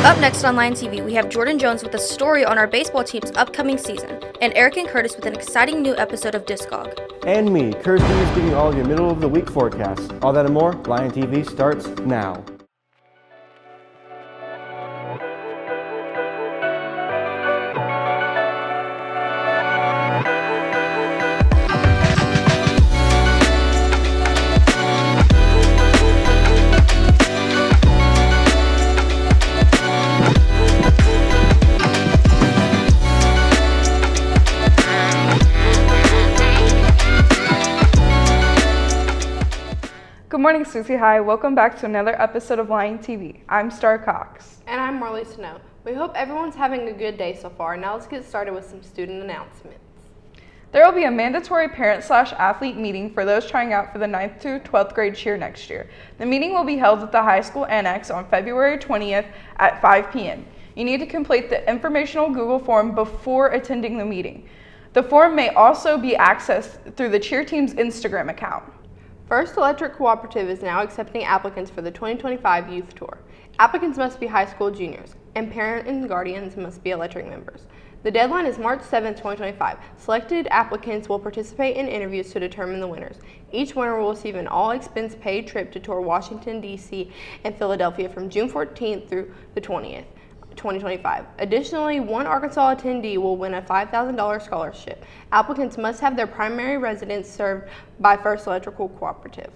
Up next on Lion TV, we have Jordan Jones with a story on our baseball team's upcoming season, and Eric and Curtis with an exciting new episode of Discog. And me, Curtis, is giving all of your middle of the week forecasts. All that and more, Lion TV starts now. Good morning, Susie High. Welcome back to another episode of Lion TV. I'm Star Cox. And I'm Marley Snow. We hope everyone's having a good day so far. Now let's get started with some student announcements. There will be a mandatory parent/athlete meeting for those trying out for the 9th through 12th grade cheer next year. The meeting will be held at the high school annex on February 20th at 5 p.m. You need to complete the informational Google form before attending the meeting. The form may also be accessed through the cheer team's Instagram account. First Electric Cooperative is now accepting applicants for the 2025 Youth Tour. Applicants must be high school juniors, and parent and guardians must be electric members. The deadline is March 7, 2025. Selected applicants will participate in interviews to determine the winners. Each winner will receive an all-expense-paid trip to tour Washington, D.C. and Philadelphia from June 14th through the 20th. 2025. Additionally, one Arkansas attendee will win a $5,000 scholarship. Applicants must have their primary residence served by First Electrical Cooperative.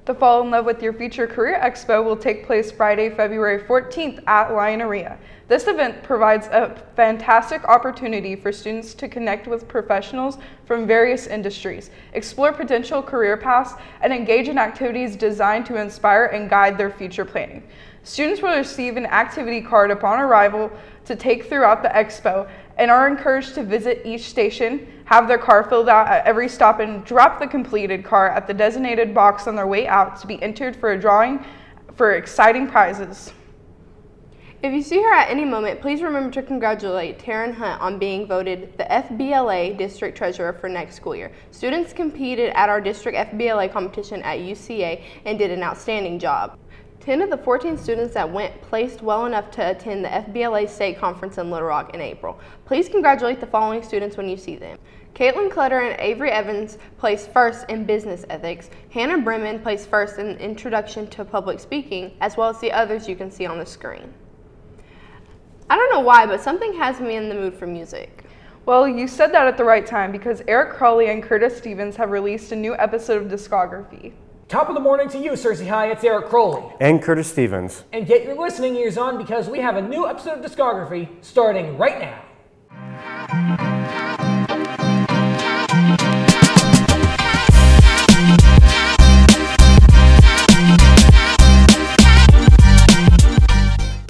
The Fall in Love with Your Future Career Expo will take place Friday, February 14th at Lion Arena. This event provides a fantastic opportunity for students to connect with professionals from various industries, explore potential career paths, and engage in activities designed to inspire and guide their future planning. Students will receive an activity card upon arrival to take throughout the expo and are encouraged to visit each station, have their car filled out at every stop, and drop the completed car at the designated box on their way out to be entered for a drawing for exciting prizes. If you see her at any moment, please remember to congratulate Taryn Hunt on being voted the FBLA District Treasurer for next school year. Students competed at our district FBLA competition at UCA and did an outstanding job. 10 of the 14 students that went placed well enough to attend the FBLA State Conference in Little Rock in April. Please congratulate the following students when you see them. Caitlin Clutter and Avery Evans placed first in Business Ethics. Hannah Bremen placed first in Introduction to Public Speaking, as well as the others you can see on the screen. I don't know why, but something has me in the mood for music. Well, you said that at the right time because Eric Crawley and Curtis Stevens have released a new episode of Discography. Top of the morning to you, Cersei High. It's Eric Crowley. And Curtis Stevens. And get your listening ears on because we have a new episode of Discography starting right now.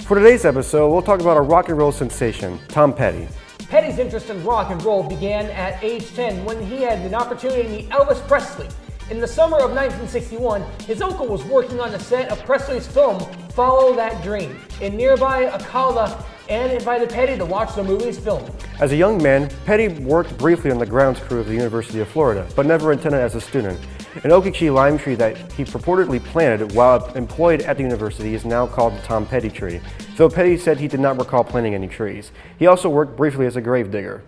For today's episode, we'll talk about a rock and roll sensation, Tom Petty. Petty's interest in rock and roll began at age 10 when he had an opportunity to meet Elvis Presley. In the summer of 1961, his uncle was working on the set of Presley's film, Follow That Dream, in nearby Ocala and invited Petty to watch the movie's film. As a young man, Petty worked briefly on the grounds crew of the University of Florida, but never attended as a student. An oak-tree lime tree that he purportedly planted while employed at the university is now called the Tom Petty tree, though Petty said he did not recall planting any trees. He also worked briefly as a gravedigger.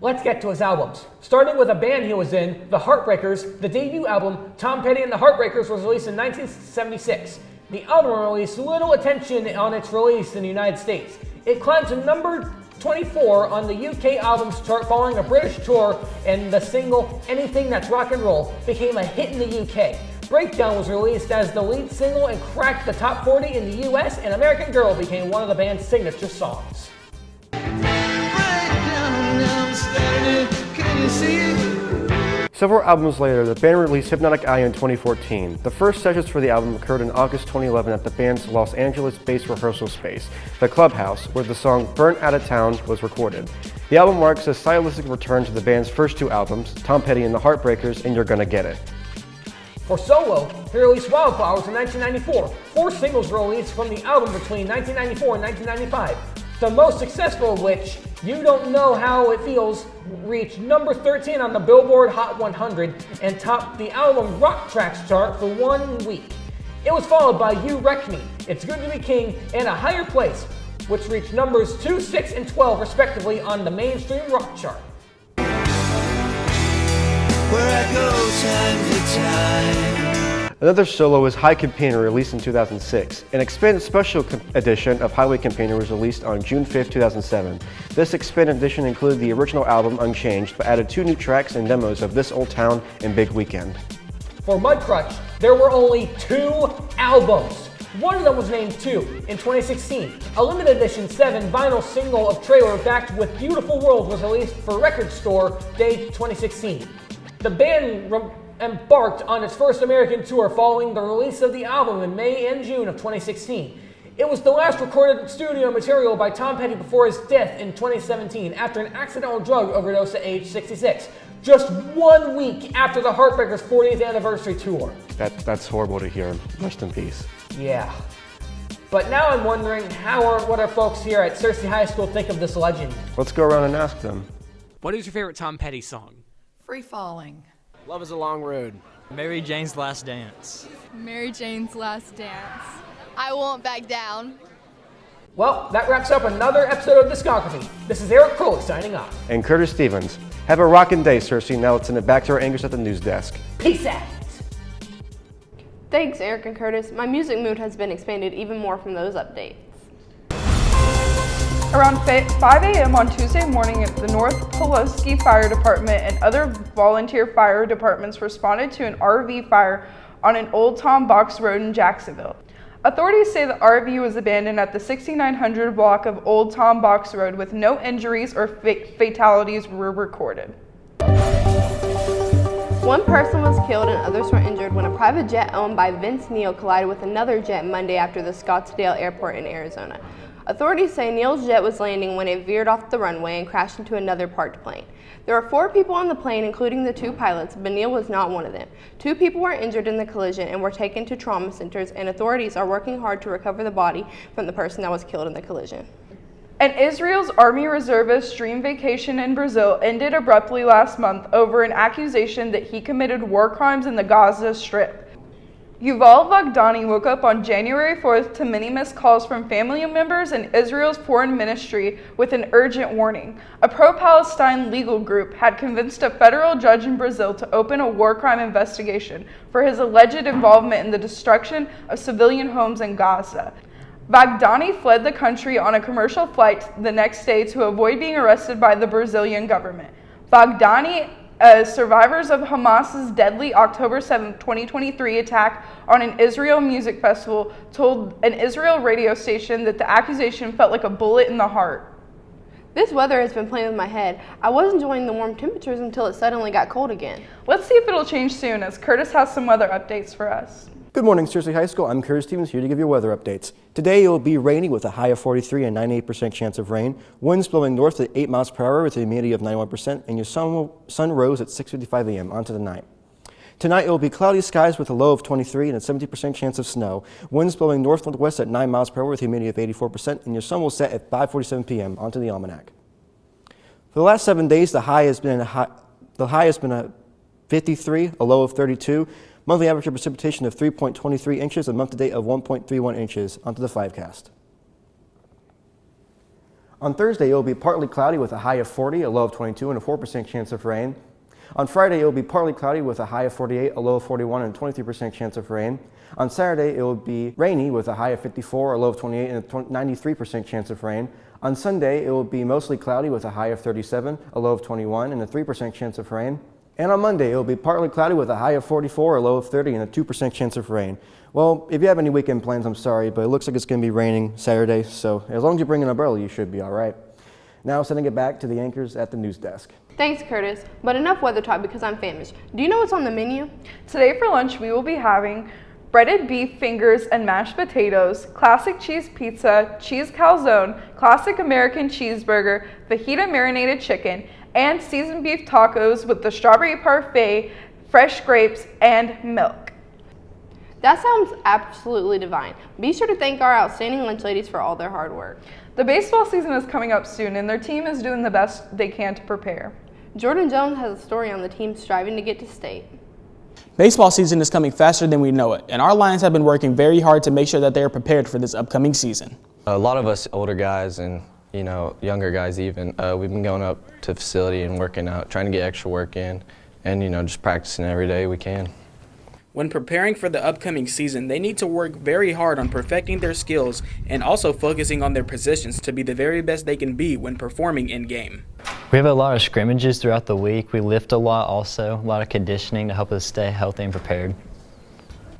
Let's get to his albums. Starting with a band he was in, the Heartbreakers, the debut album, Tom Petty and the Heartbreakers, was released in 1976. The album released little attention on its release in the United States. It climbed to number 24 on the UK albums chart following a British tour, and the single Anything That's Rock and Roll became a hit in the UK. Breakdown was released as the lead single and cracked the top 40 in the US, and American Girl became one of the band's signature songs. Several albums later, the band released Hypnotic Eye in 2014. The first sessions for the album occurred in August 2011 at the band's Los Angeles-based rehearsal space, the Clubhouse, where the song Burnt Outta Town was recorded. The album marks a stylistic return to the band's first two albums, Tom Petty and the Heartbreakers and You're Gonna Get It. For solo, he released Wildflowers in 1994. 4 singles were released from the album between 1994 and 1995. The most successful of which, You Don't Know How It Feels, reached number 13 on the Billboard Hot 100 and topped the album Rock Tracks chart for 1 week. It was followed by You Wreck Me, It's Good to Be King, and A Higher Place, which reached numbers 2, 6, and 12 respectively on the mainstream rock chart. Where I go time to time. Another solo is High Campaigner, released in 2006. An expanded special edition of Highway Campaigner was released on June 5, 2007. This expanded edition included the original album Unchanged, but added 2 new tracks and demos of This Old Town and Big Weekend. For Mudcrutch, there were only 2 albums. One of them was named 2 in 2016. A limited edition 7 vinyl single of Trailer backed with Beautiful World was released for Record Store Day 2016. The band embarked on its first American tour following the release of the album in May and June of 2016. It was the last recorded studio material by Tom Petty before his death in 2017 after an accidental drug overdose at age 66, just 1 week after the Heartbreakers' 40th anniversary tour. That's horrible to hear. Rest in peace. Yeah. But now I'm wondering what our folks here at Searcy High School think of this legend. Let's go around and ask them. What is your favorite Tom Petty song? Free Falling. Love is a Long Road. Mary Jane's Last Dance. Mary Jane's Last Dance. I Won't Back Down. Well, that wraps up another episode of Discography. This is Eric Crowley signing off. And Curtis Stevens. Have a rockin' day, Cersei. Now let's send it back to our anchors at the news desk. Peace out. Thanks, Eric and Curtis. My music mood has been expanded even more from those updates. Around 5 a.m. on Tuesday morning, the North Pulaski Fire Department and other volunteer fire departments responded to an RV fire on an Old Tom Box Road in Jacksonville. Authorities say the RV was abandoned at the 6900 block of Old Tom Box Road with no injuries or fatalities were recorded. One person was killed and others were injured when a private jet owned by Vince Neil collided with another jet Monday after the Scottsdale Airport in Arizona. Authorities say Neil's jet was landing when it veered off the runway and crashed into another parked plane. There were 4 people on the plane, including the 2 pilots, but Neil was not one of them. 2 people were injured in the collision and were taken to trauma centers, and authorities are working hard to recover the body from the person that was killed in the collision. And Israel's Army reservist dream vacation in Brazil ended abruptly last month over an accusation that he committed war crimes in the Gaza Strip. Yuval Vagdani woke up on January 4th to many missed calls from family members and Israel's foreign ministry with an urgent warning. A pro-Palestine legal group had convinced a federal judge in Brazil to open a war crime investigation for his alleged involvement in the destruction of civilian homes in Gaza. Vagdani fled the country on a commercial flight the next day to avoid being arrested by the Brazilian government. Vagdani, survivors of Hamas's deadly October 7, 2023 attack on an Israel music festival, told an Israel radio station that the accusation felt like a bullet in the heart. This weather has been playing with my head. I was enjoying the warm temperatures until it suddenly got cold again. Let's see if it'll change soon, as Curtis has some weather updates for us. Good morning, Searcy High School. I'm Curtis Stevens, here to give you weather updates. Today it will be rainy with a high of 43 and 98% chance of rain. Winds blowing north at 8 miles per hour with a humidity of 91%, and your sun rose at 6:55 a.m. onto the night. Tonight it will be cloudy skies with a low of 23 and a 70% chance of snow. Winds blowing north-northwest at 9 miles per hour with a humidity of 84%, and your sun will set at 5:47 p.m. onto the almanac. For the last 7 days, the high has been a 53, a low of 32. Monthly average of precipitation of 3.23 inches, a month-to-date of 1.31 inches. Onto the 5cast. On Thursday, it will be partly cloudy with a high of 40, a low of 22, and a 4% chance of rain. On Friday, it will be partly cloudy with a high of 48, a low of 41, and a 23% chance of rain. On Saturday, it will be rainy with a high of 54, a low of 28, and a 93% chance of rain. On Sunday, it will be mostly cloudy with a high of 37, a low of 21, and a 3% chance of rain. And on Monday, it will be partly cloudy with a high of 44, a low of 30, and a 2% chance of rain. Well, if you have any weekend plans, I'm sorry, but it looks like it's going to be raining Saturday, so as long as you bring an umbrella, you should be all right. Now, sending it back to the anchors at the news desk. Thanks, Curtis. But enough weather talk because I'm famished. Do you know what's on the menu? Today for lunch, we will be having breaded beef fingers and mashed potatoes, classic cheese pizza, cheese calzone, classic American cheeseburger, fajita marinated chicken, and seasoned beef tacos with the strawberry parfait, fresh grapes, and milk. That sounds absolutely divine. Be sure to thank our outstanding lunch ladies for all their hard work. The baseball season is coming up soon, and their team is doing the best they can to prepare. Jordan Jones has a story on the team striving to get to state. Baseball season is coming faster than we know it, and our Lions have been working very hard to make sure that they are prepared for this upcoming season. A lot of us older guys and younger guys even, we've been going up to the facility and working out, trying to get extra work in, and just practicing every day we can. When preparing for the upcoming season, they need to work very hard on perfecting their skills and also focusing on their positions to be the very best they can be when performing in-game. We have a lot of scrimmages throughout the week. We lift a lot also, a lot of conditioning to help us stay healthy and prepared.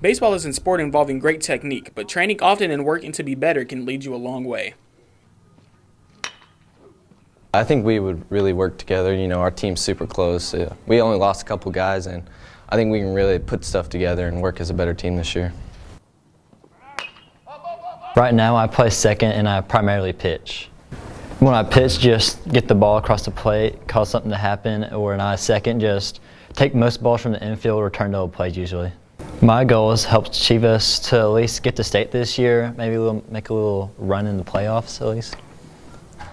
Baseball is a sport involving great technique, but training often and working to be better can lead you a long way. I think we would really work together. Our team's super close. We only lost a couple guys, and I think we can really put stuff together and work as a better team this year. Right now I play second and I primarily pitch. When I pitch, just get the ball across the plate, cause something to happen, or when I second, just take most balls from the infield, return to the plays usually. My goal is help achieve us to at least get to state this year, maybe make a little run in the playoffs at least.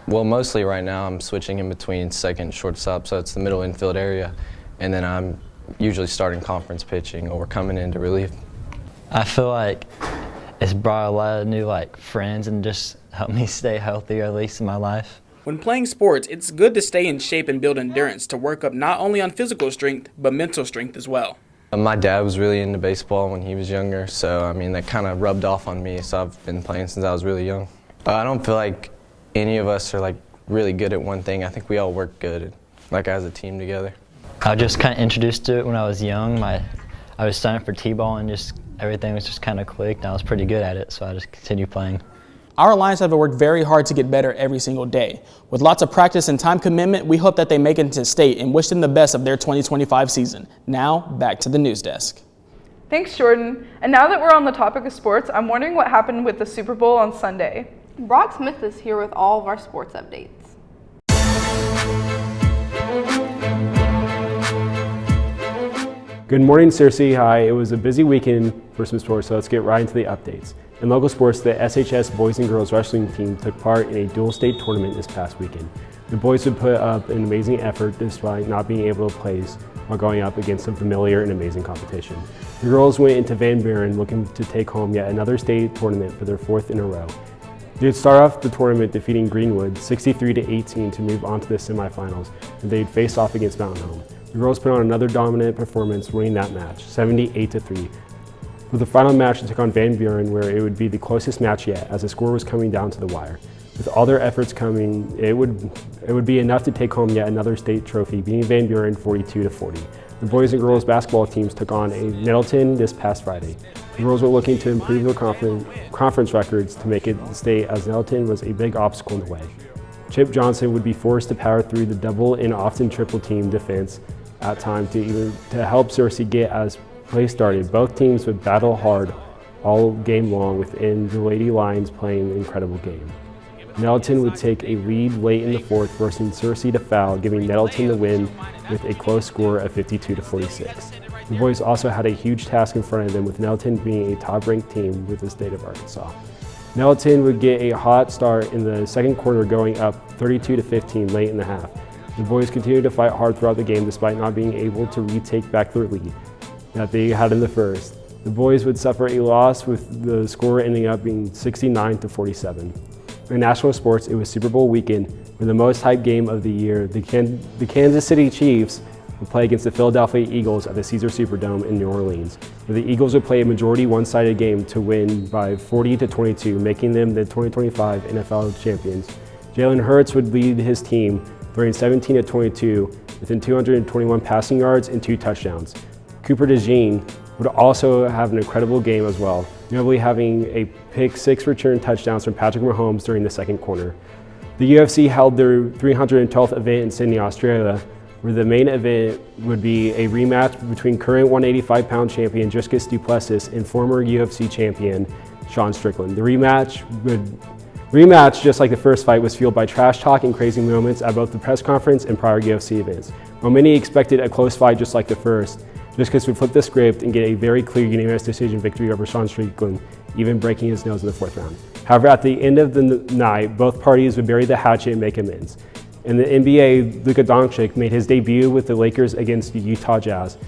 Well, mostly right now I'm switching in between second and shortstop, so it's the middle infield area, and then I'm usually starting conference pitching or coming in to relief. I feel like it's brought a lot of new friends and just helped me stay healthy, at least in my life. When playing sports, it's good to stay in shape and build endurance to work up not only on physical strength, but mental strength as well. My dad was really into baseball when he was younger, so that kind of rubbed off on me, so I've been playing since I was really young. I don't feel like any of us are really good at one thing. I think we all work good, as a team together. I just kind of introduced to it when I was young. I was signing for T-ball and just everything was just kind of clicked. I was pretty good at it, so I just continued playing. Our Lions have to work very hard to get better every single day. With lots of practice and time commitment, we hope that they make it into state and wish them the best of their 2025 season. Now, back to the news desk. Thanks, Jordan. And now that we're on the topic of sports, I'm wondering what happened with the Super Bowl on Sunday. Brock Smith is here with all of our sports updates. Good morning, Searcy High. It was a busy weekend for some sports, so let's get right into the updates. In local sports, the SHS boys and girls wrestling team took part in a dual state tournament this past weekend. The boys would put up an amazing effort despite not being able to place while going up against some familiar and amazing competition. The girls went into Van Buren looking to take home yet another state tournament for their fourth in a row. They would start off the tournament defeating Greenwood 63-18 to move on to the semifinals, and they'd face off against Mountain Home. The girls put on another dominant performance, winning that match, 78-3. For the final match, they took on Van Buren, where it would be the closest match yet, as the score was coming down to the wire. With all their efforts coming, it would be enough to take home yet another state trophy, beating Van Buren 42-40. The boys and girls basketball teams took on Nettleton this past Friday. The girls were looking to improve their conference records to make it the state, as Nettleton was a big obstacle in the way. Chip Johnson would be forced to power through the double and often triple team defense at times to help Searcy get as play started. Both teams would battle hard all game long within the Lady Lions playing an incredible game. Nettleton would take a lead late in the fourth, forcing Searcy to foul, giving Nettleton the win with a close score of 52-46. The boys also had a huge task in front of them, with Nettleton being a top-ranked team with the state of Arkansas. Nettleton would get a hot start in the second quarter, going up 32-15 late in the half. The boys continued to fight hard throughout the game despite not being able to retake back their lead that they had in the first. The boys would suffer a loss, with the score ending up being 69-47. In national sports, it was Super Bowl weekend, where the most hyped game of the year, the Kansas City Chiefs, would play against the Philadelphia Eagles at the Caesar Superdome in New Orleans, where the Eagles would play a majority one-sided game to win by 40-22, making them the 2025 NFL champions. Jalen Hurts would lead his team, throwing 17-22 within 221 passing yards and 2 touchdowns. Cooper DeJean would also have an incredible game as well, notably having a pick 6 return touchdowns from Patrick Mahomes during the second quarter. The UFC held their 312th event in Sydney, Australia, where the main event would be a rematch between current 185-pound champion Dricus Du Plessis and former UFC champion Sean Strickland. The rematch, just like the first fight, was fueled by trash talk and crazy moments at both the press conference and prior UFC events. While many expected a close fight just like the first, Dricus would flip the script and get a very clear unanimous decision victory over Sean Strickland, even breaking his nose in the fourth round. However, at the end of the night, both parties would bury the hatchet and make amends. In the NBA, Luka Doncic made his debut with the Lakers against the Utah Jazz.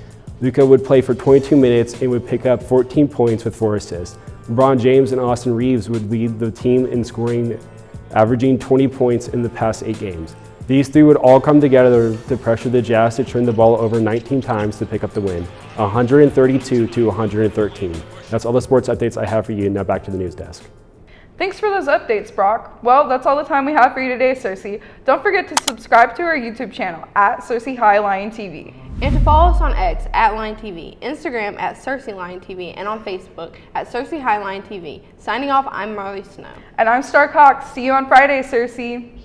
Luka would play for 22 minutes and would pick up 14 points with 4 assists. LeBron James and Austin Reeves would lead the team in scoring, averaging 20 points in the past 8 games. These 3 would all come together to pressure the Jazz to turn the ball over 19 times to pick up the win, 132 to 113. That's all the sports updates I have for you. Now back to the news desk. Thanks for those updates, Brock. Well, that's all the time we have for you today, Cersei. Don't forget to subscribe to our YouTube channel at Cersei High Lion TV. And to follow us on X at Lion TV, Instagram at Cersei Lion TV, and on Facebook at Cersei High Lion TV. Signing off, I'm Marley Snow. And I'm Star Cox. See you on Friday, Cersei.